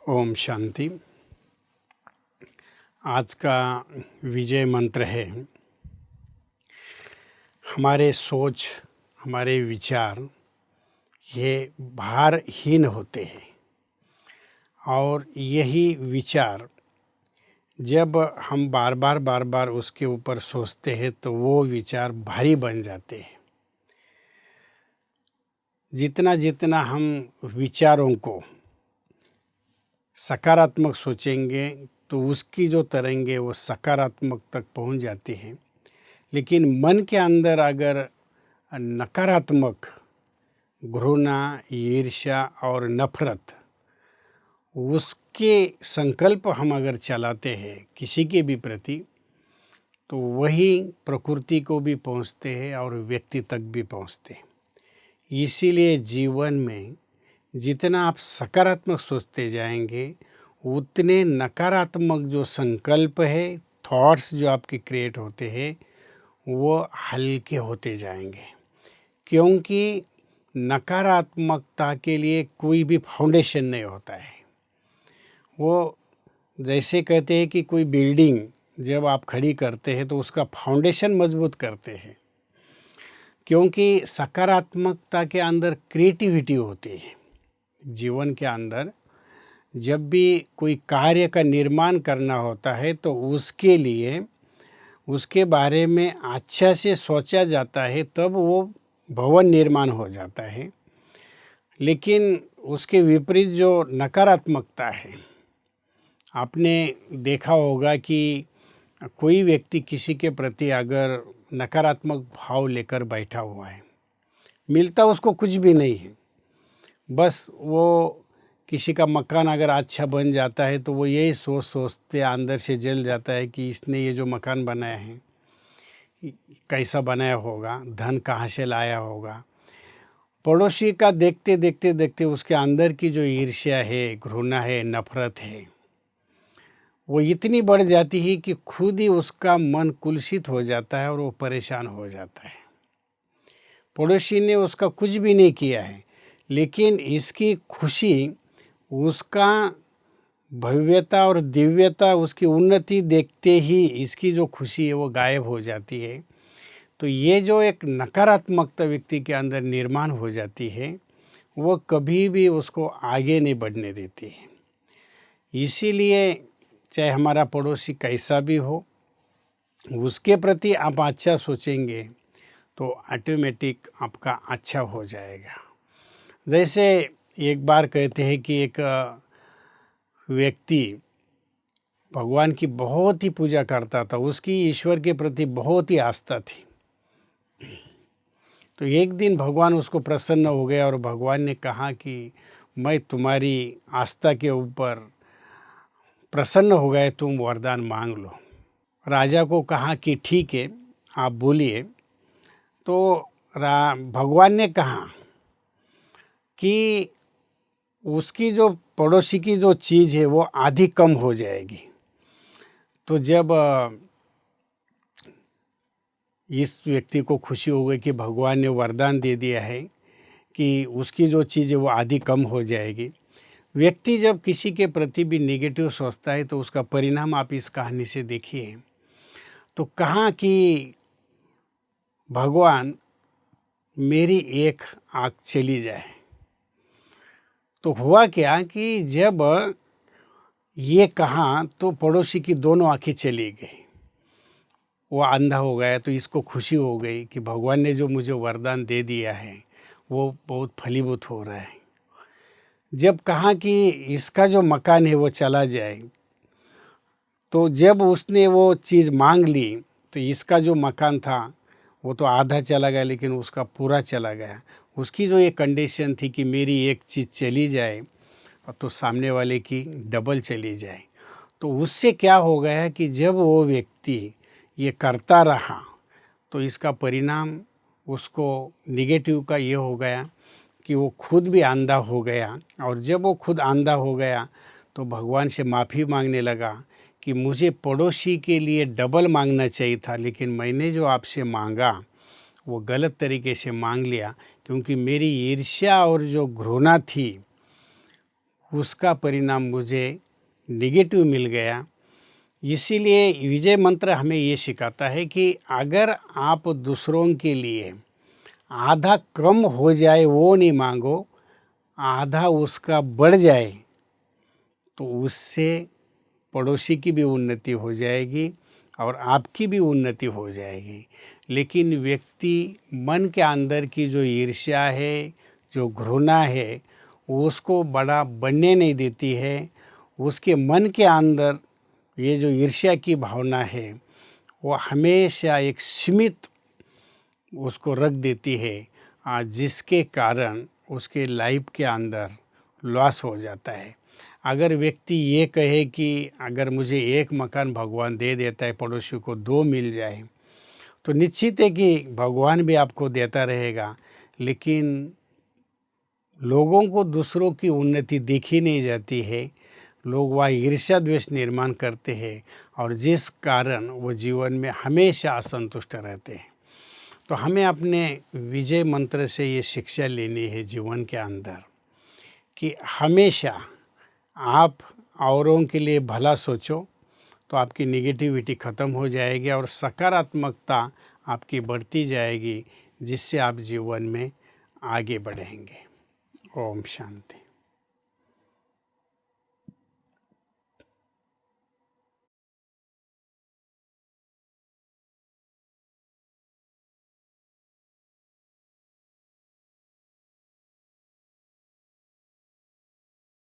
ओम शांति। आज का विजय मंत्र है, हमारे सोच, हमारे विचार ये भारहीन होते हैं और यही विचार जब हम बार बार उसके ऊपर सोचते हैं तो वो विचार भारी बन जाते हैं। जितना हम विचारों को सकारात्मक सोचेंगे तो उसकी जो तरंगे वो सकारात्मक तक पहुंच जाती हैं, लेकिन मन के अंदर अगर नकारात्मक घृणा, ईर्ष्या और नफरत उसके संकल्प हम अगर चलाते हैं किसी के भी प्रति, तो वही प्रकृति को भी पहुंचते हैं और व्यक्ति तक भी पहुंचते हैं। इसीलिए जीवन में जितना आप सकारात्मक सोचते जाएंगे उतने नकारात्मक जो संकल्प है, थॉट्स जो आपके क्रिएट होते हैं वो हल्के होते जाएंगे, क्योंकि नकारात्मकता के लिए कोई भी फाउंडेशन नहीं होता है। वो जैसे कहते हैं कि कोई बिल्डिंग जब आप खड़ी करते हैं तो उसका फाउंडेशन मजबूत करते हैं, क्योंकि सकारात्मकता के अंदर क्रिएटिविटी होती है। जीवन के अंदर जब भी कोई कार्य का निर्माण करना होता है तो उसके लिए उसके बारे में अच्छा से सोचा जाता है, तब वो भवन निर्माण हो जाता है। लेकिन उसके विपरीत जो नकारात्मकता है, आपने देखा होगा कि कोई व्यक्ति किसी के प्रति अगर नकारात्मक भाव लेकर बैठा हुआ है, मिलता उसको कुछ भी नहीं है, बस वो किसी का मकान अगर अच्छा बन जाता है तो वो यही सोचते अंदर से जल जाता है कि इसने ये जो मकान बनाया है कैसा बनाया होगा, धन कहाँ से लाया होगा। पड़ोसी का देखते उसके अंदर की जो ईर्ष्या है, घृणा है, नफरत है, वो इतनी बढ़ जाती है कि खुद ही उसका मन कुलसित हो जाता है और वो परेशान हो जाता है। पड़ोसी ने उसका कुछ भी नहीं किया है, लेकिन इसकी खुशी, उसका भव्यता और दिव्यता, उसकी उन्नति देखते ही इसकी जो खुशी है वो गायब हो जाती है। तो ये जो एक नकारात्मकता व्यक्ति के अंदर निर्माण हो जाती है वो कभी भी उसको आगे नहीं बढ़ने देती है। इसीलिए चाहे हमारा पड़ोसी कैसा भी हो, उसके प्रति आप अच्छा सोचेंगे तो ऑटोमेटिक आपका अच्छा हो जाएगा। जैसे एक बार कहते हैं कि एक व्यक्ति भगवान की बहुत ही पूजा करता था, उसकी ईश्वर के प्रति बहुत ही आस्था थी। तो एक दिन भगवान उसको प्रसन्न हो गया और भगवान ने कहा कि मैं तुम्हारी आस्था के ऊपर प्रसन्न हो गए, तुम वरदान मांग लो। राजा को कहा कि ठीक है, आप बोलिए। तो भगवान ने कहा कि उसकी जो पड़ोसी की जो चीज़ है वो आधी कम हो जाएगी। तो जब इस व्यक्ति को खुशी हो गई कि भगवान ने वरदान दे दिया है कि उसकी जो चीज़ है वो आधी कम हो जाएगी। व्यक्ति जब किसी के प्रति भी नेगेटिव सोचता है तो उसका परिणाम आप इस कहानी से देखिए। तो कहा कि भगवान मेरी एक आँख चली जाए। तो हुआ क्या कि जब ये कहा तो पड़ोसी की दोनों आँखें चली गई, वो अंधा हो गया। तो इसको खुशी हो गई कि भगवान ने जो मुझे वरदान दे दिया है वो बहुत फलीभूत हो रहा है। जब कहा कि इसका जो मकान है वो चला जाए, तो जब उसने वो चीज़ मांग ली तो इसका जो मकान था वो तो आधा चला गया, लेकिन उसका पूरा चला गया। उसकी जो ये कंडीशन थी कि मेरी एक चीज़ चली जाए तो सामने वाले की डबल चली जाए। तो उससे क्या हो गया कि जब वो व्यक्ति ये करता रहा तो इसका परिणाम उसको नेगेटिव का ये हो गया कि वो खुद भी अंधा हो गया। और जब वो खुद अंधा हो गया तो भगवान से माफ़ी मांगने लगा कि मुझे पड़ोसी के लिए डबल मांगना चाहिए था, लेकिन मैंने जो आपसे मांगा वो गलत तरीके से मांग लिया, क्योंकि मेरी ईर्ष्या और जो घृणा थी उसका परिणाम मुझे नेगेटिव मिल गया। इसीलिए विजय मंत्र हमें ये सिखाता है कि अगर आप दूसरों के लिए आधा कम हो जाए वो नहीं मांगो, आधा उसका बढ़ जाए तो उससे पड़ोसी की भी उन्नति हो जाएगी और आपकी भी उन्नति हो जाएगी। लेकिन व्यक्ति मन के अंदर की जो ईर्ष्या है, जो घृणा है, उसको बड़ा बनने नहीं देती है। उसके मन के अंदर ये जो ईर्ष्या की भावना है वो हमेशा एक सीमित उसको रख देती है, जिसके कारण उसके लाइफ के अंदर लॉस हो जाता है। अगर व्यक्ति ये कहे कि अगर मुझे एक मकान भगवान दे देता है, पड़ोसी को 2 मिल जाए, तो निश्चित है कि भगवान भी आपको देता रहेगा। लेकिन लोगों को दूसरों की उन्नति देखी नहीं जाती है। लोग वह ईर्ष्या द्वेष निर्माण करते हैं और जिस कारण वो जीवन में हमेशा असंतुष्ट रहते हैं। तो हमें अपने विजय मंत्र से ये शिक्षा लेनी है जीवन के अंदर कि हमेशा आप औरों के लिए भला सोचो तो आपकी नेगेटिविटी ख़त्म हो जाएगी और सकारात्मकता आपकी बढ़ती जाएगी, जिससे आप जीवन में आगे बढ़ेंगे। ओम शांति।